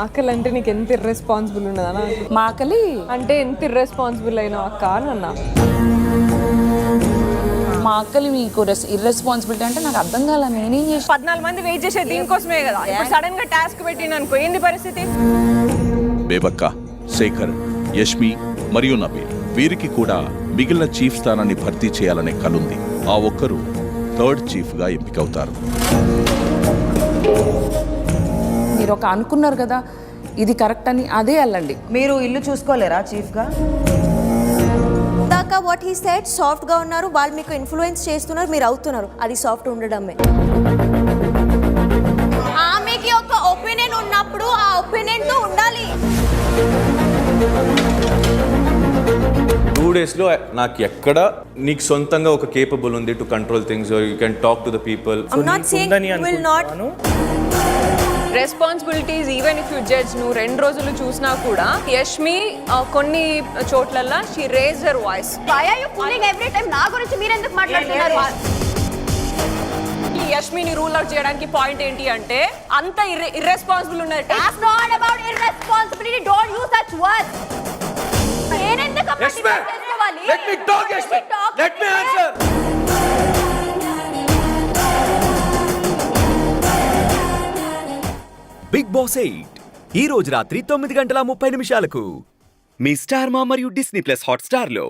ఆకలి అంటే నీకు ఎంత ఇర్రెస్పాన్సిబుల్ ఉన్నదా? మా ఆకలి అంటే ఎంత ఇర్రెస్పాన్సిబుల్ అయినావు అక్క అని అన్నా. మా ఆకలి మీకు ఇర్రెస్పాన్సిబిలిటీ అంటే నాకు అర్థం కాల. నేనేం చేసి 14 మంది వెయిట్ చేసే దీనికోసమే కదా. ఇప్పుడు సడన్ గా టాస్క్ పెట్టిన అనుకో ఏంది పరిస్థితి? బేబక్క, శేఖర్, యష్మి మరియు నబీల్ వీరికి కూడా మిగిలిన చీఫ్ స్థానాన్ని భర్తీ చేయాలనే కలుంది. ఆ ఒక్కరు థర్డ్ చీఫ్ గా ఎంపికవుతారు. మీరు ఒక అనుకున్నారు కదా ఇది కరెక్ట్ అని, అదే వెళ్ళండి. మీరు ఇల్లు చూసుకోలేరా చీఫ్గా? దాకా వాట్ హీ సెడ్ సాఫ్ట్గా ఉన్నారు, వాళ్ళు మీకు ఇన్ఫ్లుయెన్స్ చేస్తున్నారు, మీరు అవుతున్నారు. అది సాఫ్ట్ ఉండడమే. ఆమెకి ఒక ఒపీనియన్ ఉన్నప్పుడు ఆ ఒపీనియన్తో ఉండాలి. 2 days లో నాకు ఎక్కడ నీకు సొంతంగా ఒక కేపబుల్ ఉంది to control things are you can talk to the people. I'm not saying you will not. Responsibilities even if you judge నువ్వు 2 రోజులు చూసినా కూడా యష్మి కొన్ని చోట్లల్లో she raised her voice. Why are you fooling every time? నా గురించి మీరు ఎందుకు మాట్లాడుతున్నారు? ఈ యష్మిని రూల్ అవుట్ చేయడానికి పాయింట్ ఏంటి అంటే అంత ఇర్రెస్పాన్సిబుల్ ఉన్నది. It's not about irresponsibility. Don't use such words. నేనెందుకు చేసుకోవాలి? Let me talk, Yashmi. Let me answer. Bigg Boss 8 ఈ రోజు రాత్రి 9:30 మీ స్టార్ మా మరియు డిస్నీ ప్లస్ హాట్ స్టార్ లో.